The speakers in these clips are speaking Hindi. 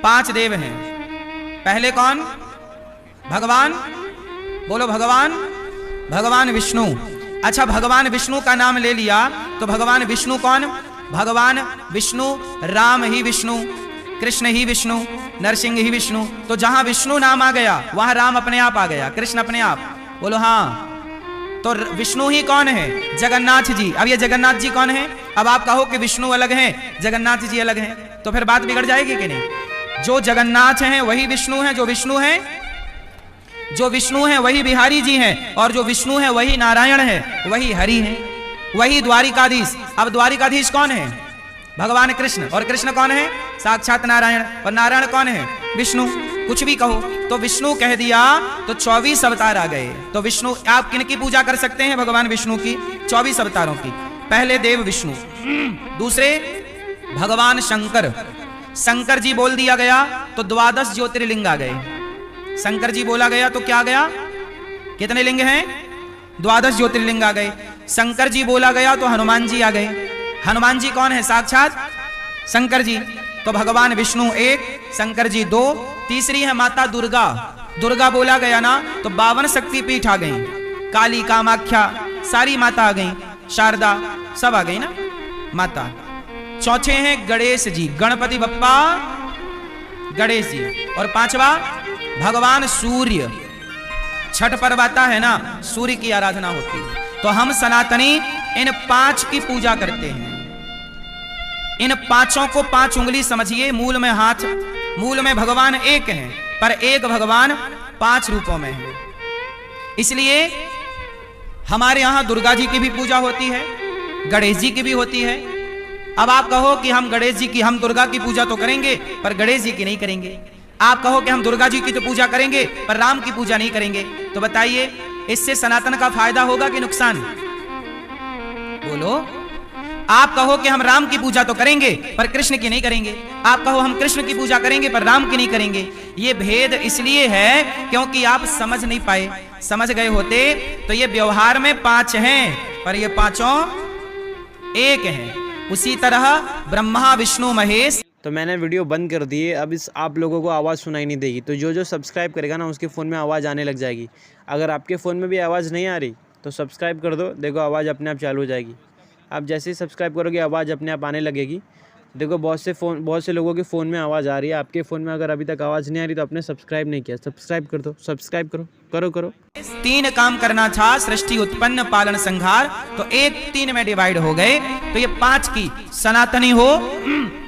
5 देव हैं। पहले कौन? भगवान, बोलो भगवान, भगवान विष्णु। अच्छा, भगवान विष्णु का नाम ले लिया तो भगवान विष्णु कौन? भगवान विष्णु, राम ही विष्णु, कृष्ण ही विष्णु, नरसिंह ही विष्णु। तो जहां विष्णु नाम आ गया वहां राम अपने आप आ गया, कृष्ण अपने आप। बोलो हाँ। तो विष्णु ही कौन है? जगन्नाथ जी। अब ये जगन्नाथ जी कौन है? अब आप कहो कि विष्णु अलग हैं, जगन्नाथ जी अलग हैं, तो फिर बात बिगड़ जाएगी कि नहीं? जो जगन्नाथ हैं वही विष्णु हैं, जो विष्णु है वही बिहारी जी हैं, और जो विष्णु है वही नारायण है, वही हरि है, वही द्वारिकाधीश। अब द्वारिकाधीश कौन है? भगवान कृष्ण। और कृष्ण कौन है? साक्षात नारायण। और नारायण कौन है? विष्णु। कुछ भी कहो तो विष्णु कह दिया तो 24 अवतार आ गए। तो विष्णु, आप किनकी पूजा कर सकते हैं? भगवान विष्णु की, 24 अवतारों की। पहले देव विष्णु, दूसरे भगवान शंकर। शंकर जी बोल दिया गया तो 12 ज्योतिर्लिंग आ गए। शंकर जी बोला गया तो क्या गया? कितने लिंग हैं? 12 ज्योतिर्लिंग आ गए। शंकर जी बोला गया तो हनुमान जी आ गए। हनुमान जी कौन है? साक्षात शंकर जी। तो भगवान विष्णु 1, शंकर जी 2, तीसरी है माता दुर्गा। दुर्गा बोला गया ना तो 52 शक्तिपीठ आ गई। काली, कामाख्या, सारी माता आ गई, शारदा, सब आ गई ना माता। चौथे हैं गणेश जी, गणपति बप्पा गणेश जी। और 5वां भगवान सूर्य। छठ पर्व आता है ना, सूर्य की आराधना होती है। तो हम सनातनी इन 5 की पूजा करते हैं। इन 5 को 5 उंगली समझिए। मूल में हाथ, मूल में भगवान एक है, पर एक भगवान 5 रूपों में है। इसलिए हमारे यहां दुर्गा जी की भी पूजा होती है, गणेश जी की भी होती है। अब आप कहो कि हम गणेश जी की, हम दुर्गा की पूजा तो करेंगे पर गणेश जी की नहीं करेंगे। आप कहो कि हम दुर्गा जी की तो पूजा करेंगे पर राम की पूजा नहीं करेंगे। तो बताइए इससे सनातन का फायदा होगा कि नुकसान? बोलो। आप कहो कि हम राम की पूजा तो करेंगे पर कृष्ण की नहीं करेंगे। आप कहो हम कृष्ण की पूजा करेंगे पर राम की नहीं करेंगे। ये भेद इसलिए है क्योंकि आप समझ नहीं पाए। समझ गए होते तो ये व्यवहार में 5 हैं पर ये 5 एक हैं। उसी तरह ब्रह्मा विष्णु महेश। तो मैंने वीडियो बंद कर दी है। अब इस आप लोगों को आवाज़ सुनाई नहीं देगी। तो जो सब्सक्राइब करेगा ना उसके फ़ोन में आवाज़ आने लग जाएगी। अगर आपके फ़ोन में भी आवाज़ नहीं आ रही तो सब्सक्राइब कर दो, देखो आवाज़ अपने आप चालू हो जाएगी। आप जैसे ही सब्सक्राइब करोगे आवाज़ अपने आप आने लगेगी। देखो बहुत से लोगों के फ़ोन में आवाज़ आ रही है। आपके फ़ोन में अगर अभी तक आवाज़ नहीं आ रही तो आपने सब्सक्राइब नहीं किया, सब्सक्राइब कर दो, सब्सक्राइब करो। 3 काम करना था, सृष्टि, उत्पन्न, पालन, संहार। तो 1 3 में डिवाइड हो गए। तो ये 5 की सनातनी हो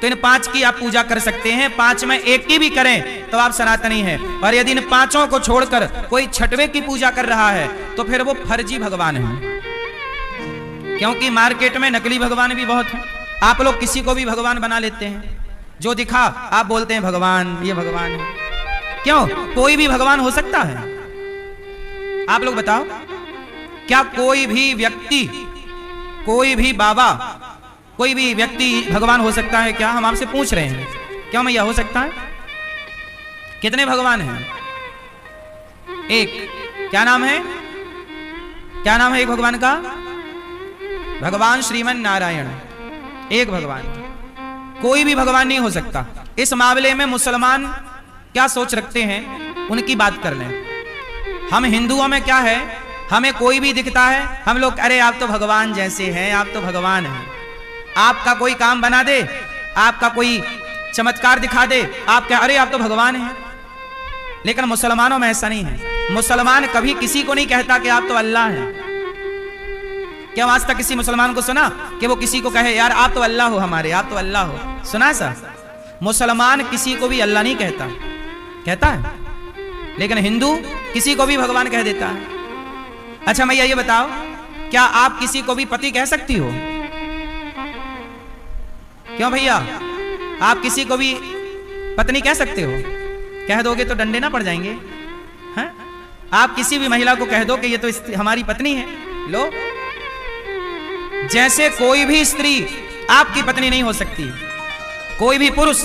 तो इन 5 की आप पूजा कर सकते हैं। 5 में 1 की भी करें तो आप सनातनी हैं। और यदि इन 5 को छोड़कर कोई 6वें की पूजा कर रहा है तो फिर वो फर्जी भगवान है। क्योंकि मार्केट में नकली भगवान भी बहुत हैं। आप लोग किसी को भी भगवान बना लेते हैं, जो दिखा आप बोलते हैं भगवान, ये भगवान है। क्यों? कोई भी भगवान हो सकता है? आप लोग बताओ, क्या कोई भी व्यक्ति, कोई भी बाबा, कोई भी व्यक्ति भगवान हो सकता है क्या? हम आपसे पूछ रहे हैं, क्यों भैया हो सकता है? कितने भगवान हैं? 1। क्या नाम है? क्या नाम है एक भगवान का? भगवान श्रीमन नारायण। 1 भगवान, कोई भी भगवान नहीं हो सकता। इस मामले में मुसलमान क्या सोच रखते हैं उनकी बात कर लें। हम हिंदुओं में क्या है, हमें कोई भी दिखता है हम लोग, अरे आप तो भगवान जैसे हैं, आप तो भगवान हैं। आपका कोई काम बना दे, आपका कोई चमत्कार दिखा दे, आप क्या, अरे आप तो भगवान हैं। लेकिन मुसलमानों में ऐसा नहीं है। मुसलमान कभी किसी को नहीं कहता कि आप तो अल्लाह हैं। क्या आज तक किसी मुसलमान को सुना कि वो किसी को कहे यार आप तो अल्लाह हो हमारे, आप तो अल्लाह हो? सुना सा? मुसलमान किसी को भी अल्लाह नहीं कहता, कहता है? लेकिन हिंदू किसी को भी भगवान कह देता है। अच्छा भैया ये बताओ, क्या आप किसी को भी पति कह सकती हो? क्यों भैया? आप किसी को भी पत्नी कह सकते हो? कह दोगे तो डंडे ना पड़ जाएंगे? हैं? आप किसी भी महिला को कह दो कि ये तो हमारी पत्नी है, लो। जैसे कोई भी स्त्री आपकी पत्नी नहीं हो सकती, कोई भी पुरुष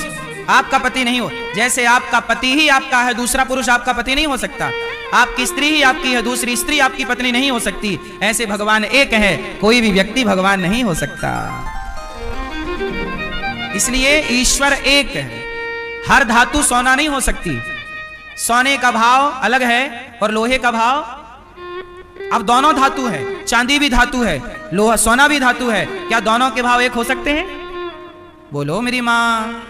आपका पति नहीं हो, जैसे आपका पति ही आपका है, दूसरा पुरुष आपका पति नहीं हो सकता। आपकी स्त्री ही आपकी है, दूसरी स्त्री आपकी पत्नी नहीं हो सकती। ऐसे भगवान एक है, कोई भी व्यक्ति भगवान नहीं हो सकता। इसलिए ईश्वर एक है। हर धातु सोना नहीं हो सकती। सोने का भाव अलग है और लोहे का भाव, अब दोनों धातु है, चांदी भी धातु है, लोहा सोना भी धातु है, क्या दोनों के भाव एक हो सकते हैं? बोलो मेरी माँ।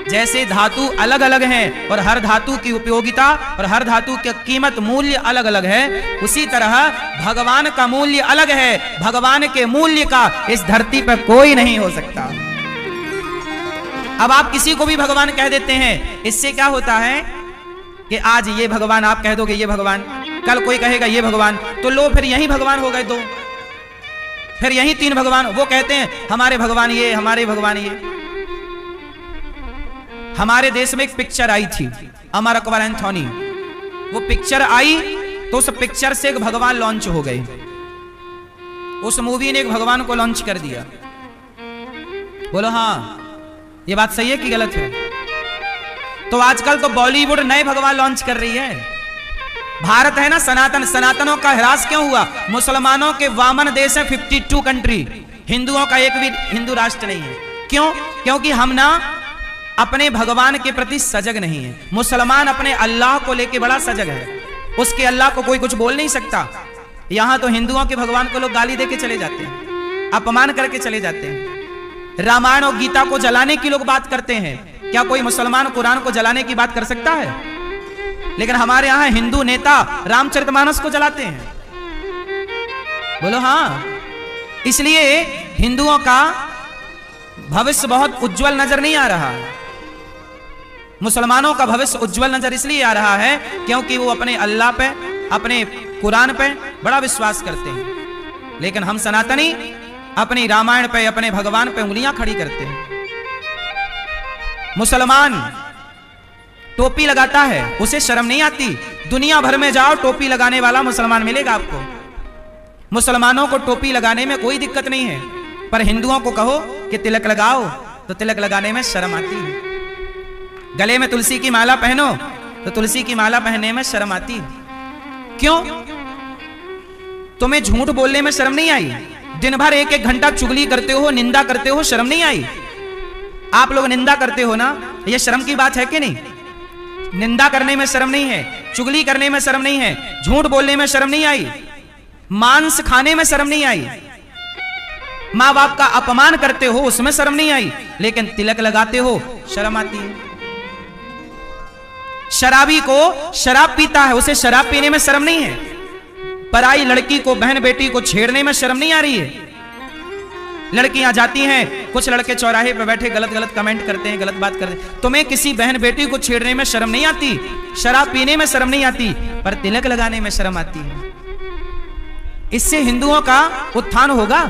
जैसे धातु अलग अलग हैं और हर धातु की उपयोगिता और हर धातु की कीमत मूल्य अलग अलग है, उसी तरह भगवान का मूल्य अलग है। भगवान के मूल्य का इस धरती पर कोई नहीं हो सकता। अब आप किसी को भी भगवान कह देते हैं, इससे क्या होता है कि आज ये भगवान आप कह दोगे ये भगवान, कल कोई कहेगा ये भगवान, तो लो फिर यही भगवान हो गए दो, फिर यही तीन भगवान। वो कहते हैं हमारे भगवान ये, हमारे भगवान ये। हमारे देश में एक पिक्चर आई थी अमर अकबर एंथोनी, वो पिक्चर आई तो उस पिक्चर से एक भगवान लॉन्च हो गए। उस मूवी ने एक भगवान को लॉन्च कर दिया। बोलो हाँ, ये बात सही है कि गलत है? तो आजकल तो बॉलीवुड नए भगवान लॉन्च कर रही है। भारत है ना सनातन, सनातनों का ह्रास क्यों हुआ? मुसलमानों के वामन देश है 52 कंट्री, हिंदुओं का एक भी हिंदू राष्ट्र नहीं है। क्यों? क्योंकि हम ना अपने भगवान के प्रति सजग नहीं है। मुसलमान अपने अल्लाह को लेके बड़ा सजग है, उसके अल्लाह को कोई कुछ बोल नहीं सकता। यहां तो हिंदुओं के भगवान को लोग गाली देके चले जाते हैं, अपमान करके चले जाते हैं। रामायण और गीता को जलाने की लोग बात करते हैं, क्या कोई मुसलमान कुरान को जलाने की बात कर सकता है? लेकिन हमारे यहां हिंदू नेता रामचरितमानस को जलाते हैं। बोलो हाँ। इसलिए हिंदुओं का भविष्य बहुत उज्जवल नजर नहीं आ रहा है। मुसलमानों का भविष्य उज्जवल नजर इसलिए आ रहा है क्योंकि वो अपने अल्लाह पे, अपने कुरान पे बड़ा विश्वास करते हैं। लेकिन हम सनातनी अपनी रामायण पे, अपने भगवान पे उंगलियां खड़ी करते हैं। मुसलमान टोपी लगाता है, उसे शर्म नहीं आती। दुनिया भर में जाओ, टोपी लगाने वाला मुसलमान मिलेगा आपको। मुसलमानों को टोपी लगाने में कोई दिक्कत नहीं है, पर हिंदुओं को कहो कि तिलक लगाओ तो तिलक लगाने में शर्म आती है। गले में तुलसी की माला पहनो तो तुलसी की माला पहनने में शर्म आती है। क्यों? तुम्हें झूठ बोलने में शर्म नहीं आई? दिन भर एक एक घंटा चुगली करते हो, निंदा करते हो, शर्म नहीं आई? आप लोग निंदा करते हो ना, यह शर्म की बात है कि नहीं? निंदा करने में शर्म नहीं है, चुगली करने में शर्म नहीं है, झूठ बोलने में शर्म नहीं आई, मांस खाने में शर्म नहीं आई, मां बाप का अपमान करते हो उसमें शर्म नहीं आई, लेकिन तिलक लगाते हो शर्म आती है। शराबी को शराब पीता है, उसे शराब पीने में शर्म नहीं है। पराई लड़की को, बहन बेटी को छेड़ने में शर्म नहीं आ रही है। लड़कियां जाती हैं, कुछ लड़के चौराहे पर बैठे गलत गलत कमेंट करते हैं, गलत बात करते हैं। तुम्हें किसी बहन बेटी को छेड़ने में शर्म नहीं आती, शराब पीने में शर्म नहीं आती, पर तिलक लगाने में शर्म आती है। इससे हिंदुओं का उत्थान होगा?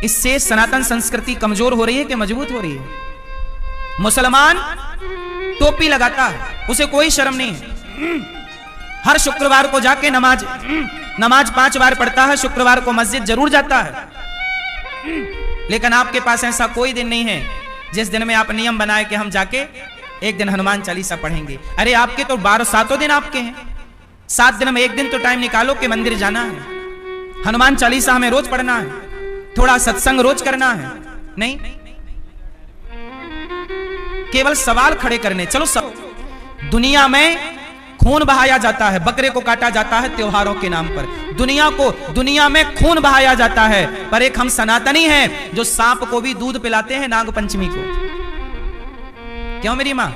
इससे सनातन संस्कृति कमजोर हो रही है कि मजबूत हो रही है? मुसलमान टोपी लगाता है, उसे कोई शर्म नहीं है। हर शुक्रवार को जाके नमाज 5 बार पढ़ता है, शुक्रवार को मस्जिद जरूर जाता है। लेकिन आपके पास ऐसा कोई दिन नहीं है जिस दिन में आप नियम बनाए कि हम जाके एक दिन हनुमान चालीसा पढ़ेंगे। अरे आपके तो 7 दिन आपके हैं, 7 दिन में एक दिन तो टाइम निकालो कि मंदिर जाना है, हनुमान चालीसा हमें रोज पढ़ना है, थोड़ा सत्संग रोज करना है। नहीं, केवल सवाल खड़े करने। चलो दुनिया में खून बहाया जाता है, बकरे को काटा जाता है त्योहारों के नाम पर, दुनिया में खून बहाया जाता है, पर एक हम सनातनी हैं जो सांप को भी दूध पिलाते हैं नाग पंचमी को। क्यों मेरी मां?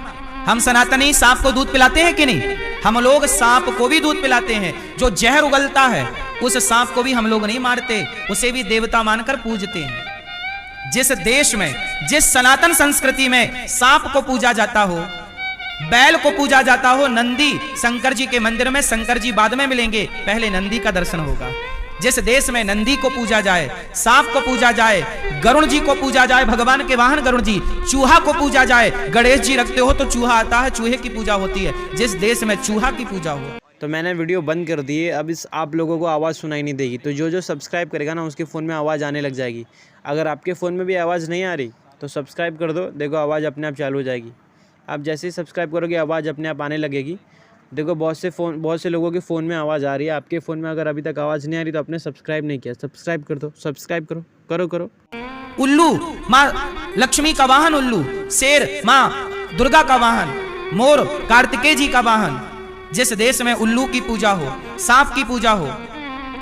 हम सनातनी सांप को दूध पिलाते हैं कि नहीं? हम लोग सांप को भी दूध पिलाते हैं। जो जहर उगलता है उस सांप को भी हम लोग नहीं मारते, उसे भी देवता मानकर पूजते हैं। जिस देश में, जिस सनातन संस्कृति में सांप को पूजा जाता हो, बैल को पूजा जाता हो, नंदी शंकर जी के मंदिर में, शंकर जी बाद में मिलेंगे, पहले नंदी का दर्शन होगा। जिस देश में नंदी को पूजा जाए, सांप को पूजा जाए, गरुण जी को पूजा जाए, भगवान के वाहन गरुण जी, चूहा को पूजा जाए, गणेश जी रखते हो तो चूहा आता है, चूहे की पूजा होती है। जिस देश में चूहा की पूजा हो। तो मैंने वीडियो बंद कर दी है, अब इस आप लोगों को आवाज़ सुनाई नहीं देगी। तो जो सब्सक्राइब करेगा ना उसके फ़ोन में आवाज़ आने लग जाएगी। अगर आपके फ़ोन में भी आवाज़ नहीं आ रही तो सब्सक्राइब कर दो, देखो आवाज़ अपने आप चालू हो जाएगी। आप जैसे ही सब्सक्राइब करोगे आवाज़ अपने आप आने लगेगी। देखो बहुत से लोगों के फ़ोन में आवाज़ आ रही है, आपके फ़ोन में अगर अभी तक आवाज़ नहीं आ रही तो आपने सब्सक्राइब नहीं किया, सब्सक्राइब कर दो, सब्सक्राइब करो। उल्लू लक्ष्मी का वाहन उल्लू, शेर मां दुर्गा का वाहन, मोर कार्तिकेय जी का वाहन। जिस देश में उल्लू की पूजा हो, सांप की पूजा हो,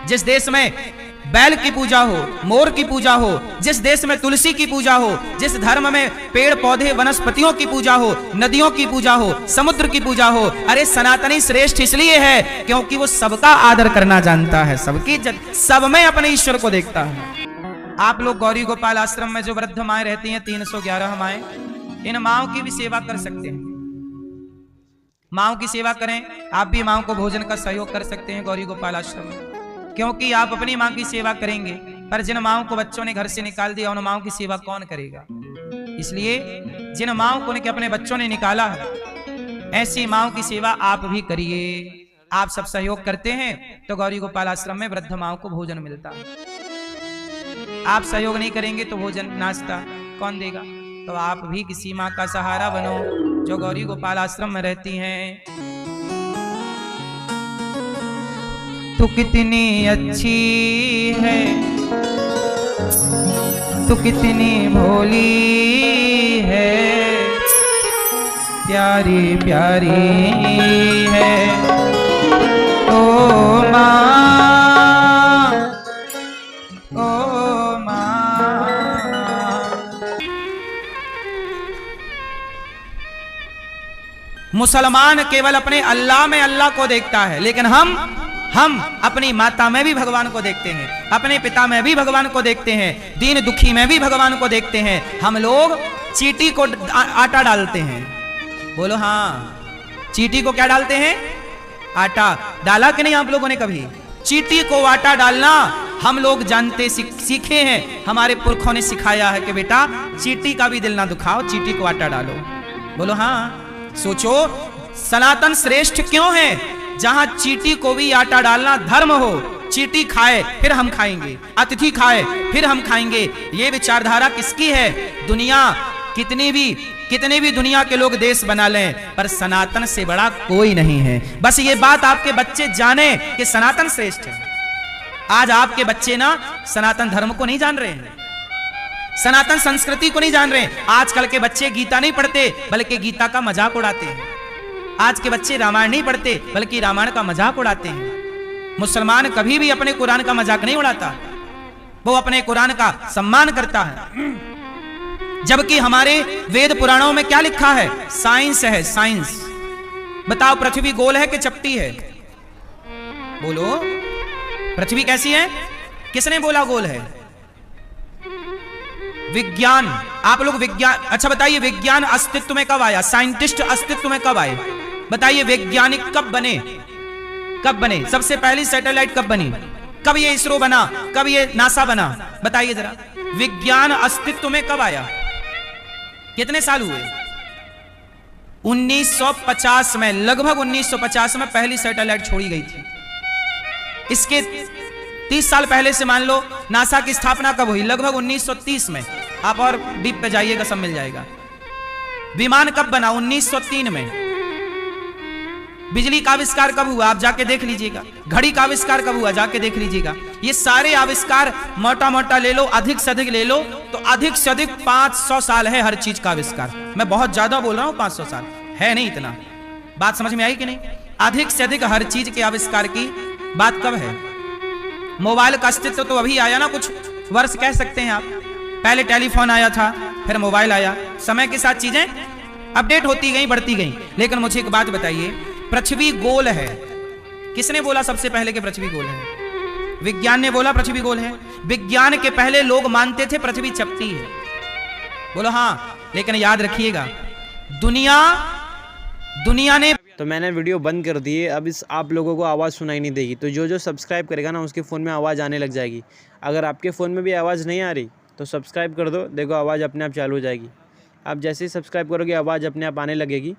जिस देश में बैल की पूजा हो, मोर की पूजा हो, जिस देश में तुलसी की पूजा हो, जिस धर्म में पेड़ पौधे वनस्पतियों की पूजा हो, नदियों की पूजा हो, समुद्र की पूजा हो, अरे सनातनी श्रेष्ठ इसलिए है क्योंकि वो सबका आदर करना जानता है, सबकी सब में अपने ईश्वर को देखता है। आप लोग गौरी गोपाल आश्रम में जो वृद्ध माएं रहती हैं, 311 माएं, इन माओं की भी सेवा कर सकते हैं। माओं की सेवा करें, आप भी माओं को भोजन का सहयोग कर सकते हैं गौरी गोपाल आश्रम में, क्योंकि आप अपनी मां की सेवा करेंगे, पर जिन माओं को बच्चों ने घर से निकाल दिया उन माओं की सेवा कौन करेगा। इसलिए जिन माओं को अपने बच्चों ने निकाला है, ऐसी माओं की सेवा आप भी करिए। आप सब सहयोग करते हैं तो गौरी गोपाल आश्रम में वृद्ध माओं को भोजन मिलता है। आप सहयोग नहीं करेंगे तो भोजन नाश्ता कौन देगा। तो आप भी किसी माँ का सहारा बनो जो गौरी गोपाल आश्रम में रहती हैं। तू कितनी अच्छी है, तू कितनी भोली है, प्यारी प्यारी है ओ माँ, ओ माँ। मुसलमान केवल अपने अल्लाह में अल्लाह को देखता है, लेकिन हम अपनी माता में भी भगवान को देखते हैं, अपने पिता में भी भगवान को देखते हैं, दीन दुखी में भी भगवान को देखते हैं। हम लोग चींटी को आटा डालते हैं, बोलो हाँ, चींटी को क्या डालते हैं? आटा। डाला कि नहीं आप लोगों ने कभी? चींटी को आटा डालना हम लोग जानते सीखे हैं, हमारे पुरखों ने सिखाया है कि बेटा चींटी का भी दिल ना दुखाओ, चींटी को आटा डालो। बोलो हाँ। सोचो सनातन श्रेष्ठ क्यों है? जहां चींटी को भी आटा डालना धर्म हो, चींटी खाए फिर हम खाएंगे, अतिथि खाए फिर हम खाएंगे, ये विचारधारा किसकी है? दुनिया कितने भी दुनिया के लोग देश बना लें, पर सनातन से बड़ा कोई नहीं है। बस ये बात आपके बच्चे जाने कि सनातन श्रेष्ठ है। आज आपके बच्चे ना सनातन धर्म को नहीं जान रहे हैं, सनातन संस्कृति को नहीं जान रहे हैं। आजकल के बच्चे गीता नहीं पढ़ते बल्कि गीता का मजाक उड़ाते हैं। आज के बच्चे रामायण नहीं पढ़ते बल्कि रामायण का मजाक उड़ाते हैं। मुसलमान कभी भी अपने कुरान का मजाक नहीं उड़ाता, वो अपने कुरान का सम्मान करता है। जबकि हमारे वेद पुराणों में क्या लिखा है? साइंस है, साइंस। बताओ पृथ्वी गोल है कि चपटी है? बोलो पृथ्वी कैसी है? किसने बोला गोल है? विज्ञान। आप लोग विज्ञान, अच्छा बताइए विज्ञान अस्तित्व में कब आया? साइंटिस्ट अस्तित्व में कब आए? बताइए वैज्ञानिक कब बने? कब बने? सबसे पहली सैटेलाइट कब बनी? कब ये इसरो बना? कब ये नासा बना? बताइए जरा, विज्ञान अस्तित्व में कब आया? कितने साल हुए? 1950 में, लगभग 1950 में पहली सैटेलाइट छोड़ी गई थी। इसके 30 साल पहले से मान लो नासा की स्थापना कब हुई? लगभग 1930 में। आप और डीप पे जाइएगा सब मिल जाएगा। विमान कब बना? 1903 में। बिजली का आविष्कार कब हुआ? आप जाके देख लीजिएगा। घड़ी का आविष्कार कब हुआ? जाके देख लीजिएगा। ये सारे आविष्कार मोटा मोटा ले लो, अधिक से अधिक ले लो तो अधिक से अधिक 500 साल है हर चीज का आविष्कार। मैं बहुत ज्यादा बोल रहा हूं, 500 साल है नहीं इतना। बात समझ में आई कि नहीं? अधिक से अधिक हर चीज के आविष्कार की बात कब है? मोबाइल का अस्तित्व तो अभी आया ना, कुछ वर्ष कह सकते हैं आप। पहले टेलीफोन आया था, फिर मोबाइल आया। समय के साथ चीजें अपडेट होती गई, बढ़ती गई। लेकिन मुझे एक बात बताइए, पृथ्वी गोल है, किसने बोला सबसे पहले कि पृथ्वी गोल है? विज्ञान ने बोला पृथ्वी गोल है। विज्ञान के पहले लोग मानते थे पृथ्वी चपटी है। बोलो हाँ। लेकिन याद रखिएगा दुनिया ने तो मैंने वीडियो बंद कर दी है। अब इस आप लोगों को आवाज़ सुनाई नहीं देगी, तो जो सब्सक्राइब करेगा ना उसके फ़ोन में आवाज़ आने लग जाएगी। अगर आपके फ़ोन में भी आवाज़ नहीं आ रही तो सब्सक्राइब कर दो, देखो आवाज़ अपने आप चालू हो जाएगी। आप जैसे ही सब्सक्राइब करोगे आवाज़ अपने आप आने लगेगी।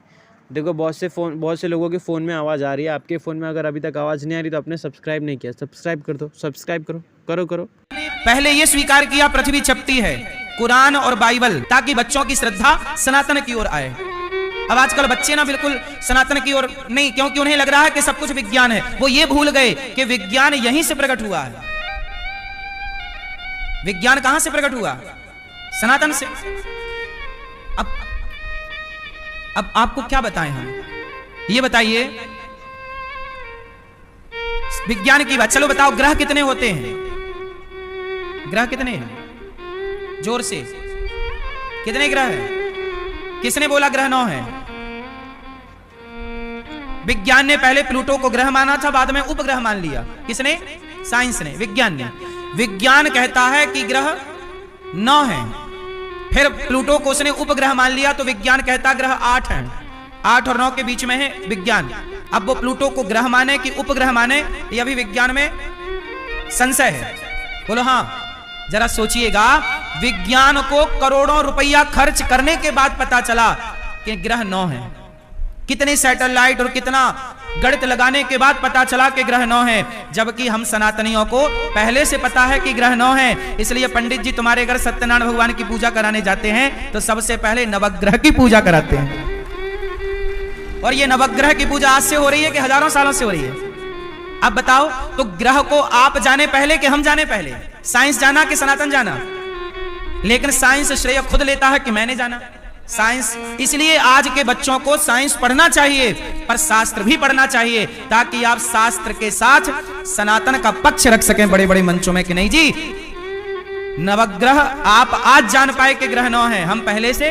देखो बहुत से लोगों के फ़ोन में आवाज़ आ रही है, आपके फ़ोन में अगर अभी तक आवाज़ नहीं आ रही तो आपने सब्सक्राइब नहीं किया, सब्सक्राइब कर दो, सब्सक्राइब करो। पहले ये स्वीकार किया पृथ्वी चपटी है, कुरान और बाइबल, ताकि बच्चों की श्रद्धा सनातन की ओर आए। अब आजकल बच्चे ना बिल्कुल सनातन की ओर नहीं, क्योंकि उन्हें लग रहा है कि सब कुछ विज्ञान है। वो ये भूल गए कि विज्ञान यहीं से प्रकट हुआ है। विज्ञान कहां से प्रकट हुआ? सनातन से। अब आपको क्या बताएं हम, ये बताइए विज्ञान की बात। चलो बताओ ग्रह कितने होते हैं, ग्रह कितने हैं, जोर से कितने ग्रह हैं? किसने बोला ग्रह 9 है? विज्ञान ने पहले प्लूटो को ग्रह माना था, बाद में उपग्रह मान लिया। किसने? साइंस ने, विज्ञान ने। विज्ञान कहता है कि ग्रह 9 हैं, फिर प्लूटो को उसने उपग्रह मान लिया, तो विज्ञान कहता ग्रह 8 हैं। 8 और 9 के बीच में है विज्ञान। अब वो प्लूटो को ग्रह माने कि उपग्रह माने, ये अभी विज्ञान में संशय है। बोलो हाँ, जरा सोचिएगा, विज्ञान को करोड़ों रुपया खर्च करने के बाद पता चला कि ग्रह 9 हैं। कितने सैटेलाइट और कितना गणित लगाने के बाद पता चला कि ग्रह 9 है, जबकि हम सनातनियों को पहले से पता है कि ग्रह 9 है। इसलिए पंडित जी तुम्हारे घर सत्यनारायण भगवान की पूजा कराने जाते हैं तो सबसे पहले नवग्रह की पूजा कराते हैं। और ये नवग्रह की पूजा आज से हो रही है कि हजारों सालों से हो रही है? अब बताओ, तो ग्रह को आप जाने पहले कि हम जाने पहले? साइंस जाना कि सनातन जाना? लेकिन साइंस श्रेय खुद लेता है कि मैंने जाना साइंस। इसलिए आज के बच्चों को साइंस पढ़ना चाहिए, पर शास्त्र भी पढ़ना चाहिए, ताकि आप शास्त्र के साथ सनातन का पक्ष रख सकें बड़े बड़े मंचों में कि नहीं जी नवग्रह आप आज जान पाए कि ग्रह 9 है, हम पहले से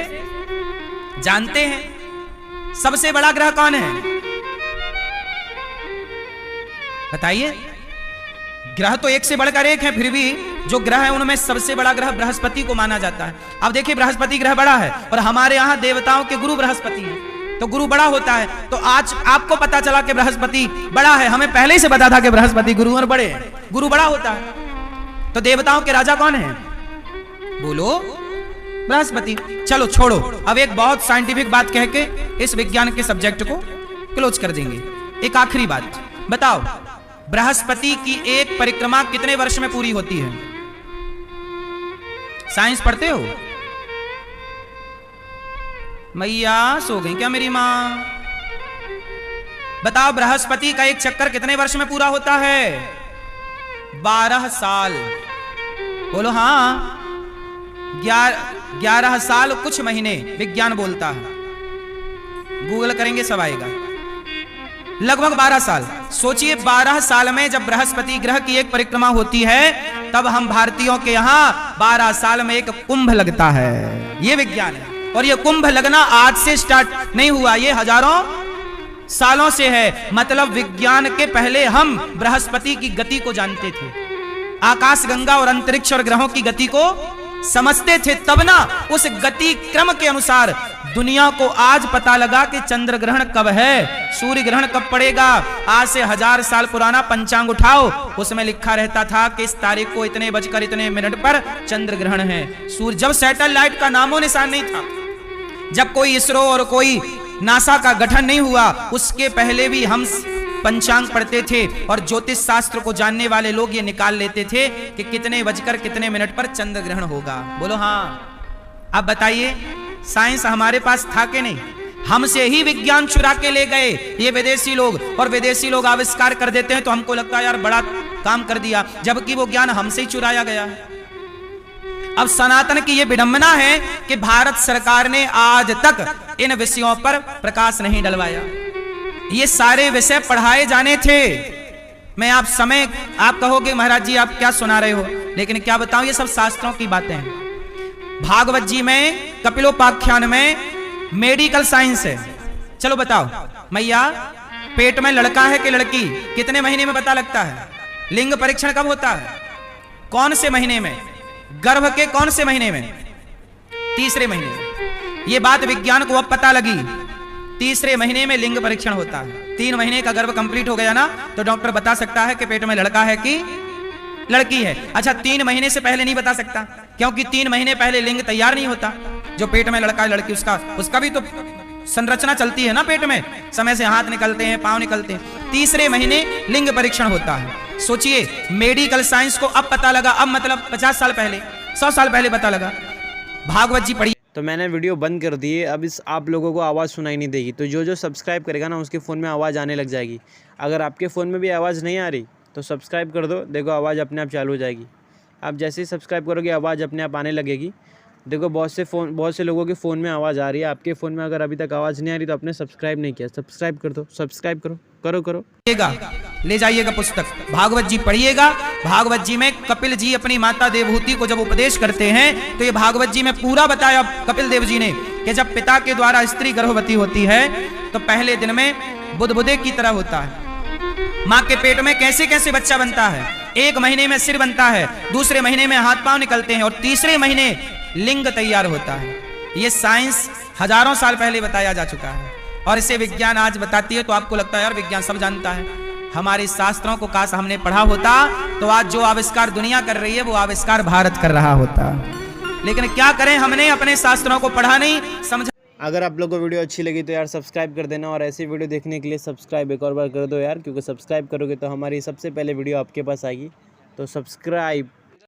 जानते हैं। सबसे बड़ा ग्रह कौन है बताइए? ग्रह तो एक से बढ़कर एक है, फिर भी जो ग्रह है उनमें सबसे बड़ा ग्रह बृहस्पति को माना जाता है। अब देखिए बृहस्पति ग्रह बड़ा है और हमारे यहां देवताओं के गुरु बृहस्पति हैं, तो गुरु बड़ा होता है। तो आज आपको पता चला कि बृहस्पति बड़ा है, हमें पहले से पता था कि बृहस्पति गुरु और बड़े हैं, गुरु बड़ा होता है। तो देवताओं के राजा कौन है? बोलो, बृहस्पति। चलो छोड़ो, अब एक बहुत साइंटिफिक बात कह के इस विज्ञान के सब्जेक्ट को क्लोज कर देंगे। एक आखिरी बात बताओ, बृहस्पति की एक परिक्रमा कितने वर्ष में पूरी होती है? साइंस पढ़ते हो? मैया सो गई क्या मेरी मां? बताओ बृहस्पति का एक चक्कर कितने वर्ष में पूरा होता है? 12 साल। बोलो हाँ, 11 साल कुछ महीने विज्ञान बोलता है, गूगल करेंगे सब आएगा। लगभग 12 साल। सोचिए 12 साल में जब बृहस्पति ग्रह की एक परिक्रमा होती है, तब हम भारतीयों के यहां 12 साल में एक कुंभ लगता है। ये विज्ञान है। और ये कुंभ लगना आज से स्टार्ट नहीं हुआ, ये हजारों सालों से है। मतलब विज्ञान के पहले हम बृहस्पति की गति को जानते थे, आकाश गंगा और अंतरिक्ष और ग्रहों की गति को समझते थे। तब ना उस गति क्रम के अनुसार दुनिया को आज पता लगा कि चंद्र ग्रहण कब है, सूर्य ग्रहण कब पड़ेगा। आज से 1000 साल पुराना पंचांग उठाओ, उसमें लिखा रहता था कि इस तारीख को इतने बजकर इतने मिनट पर चंद्र ग्रहण है। सूर्य, जब सैटेलाइट का नामो निशान नहीं था, जब कोई इसरो और कोई नासा का गठन नहीं हुआ, उसके पहले भी हम पंचांग पढ़ते थे और ज्योतिष शास्त्र को जानने वाले लोग ये निकाल लेते थे कि कितने बजकर कितने मिनट पर चंद्र ग्रहण होगा। बोलो हाँ। अब बताइए साइंस हमारे पास था कि नहीं? हमसे ही विज्ञान चुरा के ले गए ये विदेशी लोग, और विदेशी लोग आविष्कार कर देते हैं तो हमको लगता है यार बड़ा काम कर दिया, जबकि वो ज्ञान हमसे ही चुराया गया है। अब सनातन की ये विडंबना है कि भारत सरकार ने आज तक इन विषयों पर प्रकाश नहीं डलवाया। ये सारे विषय पढ़ाए जाने थे। मैं आप कहोगे महाराज जी आप क्या सुना रहे हो, लेकिन क्या बताऊं, ये सब शास्त्रों की बातें हैं। भागवत जी में कपिलोपाख्यान में मेडिकल साइंस है। चलो बताओ मैया, पेट में लड़का है कि लड़की, कितने महीने में पता लगता है? लिंग परीक्षण कब होता है? कौन से महीने में? गर्भ के कौन से महीने में? तीसरे महीने में। ये बात विज्ञान को अब पता लगी, तीसरे महीने में लिंग परीक्षण होता है। 3 महीने का गर्भ कंप्लीट हो गया ना, तो डॉक्टर बता सकता है कि पेट में लड़का है कि लड़की है। अच्छा 3 महीने से पहले नहीं बता सकता, क्योंकि 3 महीने पहले लिंग तैयार नहीं होता। जो पेट में लड़का लड़की उसका भी तो संरचना चलती है ना, पेट में समय से हाथ निकलते हैं, पांव निकलते हैं। तीसरे महीने लिंग परीक्षण होता है। सोचिए मेडिकल साइंस को अब पता लगा, अब मतलब 50 साल पहले, 100 साल पहले पता लगा। भागवत जी पढ़िए। तो मैंने वीडियो बंद कर दी है, अब आप लोगों को आवाज़ सुनाई नहीं देगी। तो जो सब्सक्राइब करेगा ना उसके फ़ोन में आवाज़ आने लग जाएगी। अगर आपके फ़ोन में भी आवाज़ नहीं आ रही तो सब्सक्राइब कर दो, देखो आवाज़ अपने आप चालू हो जाएगी। आप जैसे ही सब्सक्राइब करोगे आवाज़ अपने आप आने लगेगी। देखो बहुत से लोगों के फ़ोन में आवाज़ आ रही है, आपके फ़ोन में अगर अभी तक आवाज़ नहीं आ रही तो आपने सब्सक्राइब नहीं किया, सब्सक्राइब कर दो, सब्सक्राइब करो। ले जाइएगा पुस्तक, भागवत जी पढ़िएगा। भागवत जी में कपिल जी अपनी माता देवहूति को जब उपदेश करते हैं तो ये भागवत जी में पूरा बताया कपिल देव जी ने कि जब पिता के द्वारा स्त्री गर्भवती होती है तो पहले दिन में बुदबुदे की तरह होता है। माँ के पेट में कैसे कैसे बच्चा बनता है। 1 महीने में सिर बनता है, दूसरे महीने में हाथ पांव निकलते हैं और तीसरे महीने लिंग तैयार होता है। ये साइंस हजारों साल पहले बताया जा चुका है और इसे विज्ञान आज बताती है तो आपको लगता है यार विज्ञान सब जानता है। हमारे शास्त्रों को काश हमने पढ़ा होता तो आज जो आविष्कार दुनिया कर रही है वो आविष्कार भारत कर रहा होता। लेकिन क्या करें, हमने अपने शास्त्रों को पढ़ा नहीं, समझा। अगर आप लोगों को वीडियो अच्छी लगी तो यार सब्सक्राइब कर देना और ऐसी वीडियो देखने के लिए सब्सक्राइब एक और बार कर दो यार, क्योंकि सब्सक्राइब करोगे तो हमारी सबसे पहले वीडियो आपके पास आएगी। तो सब्सक्राइब।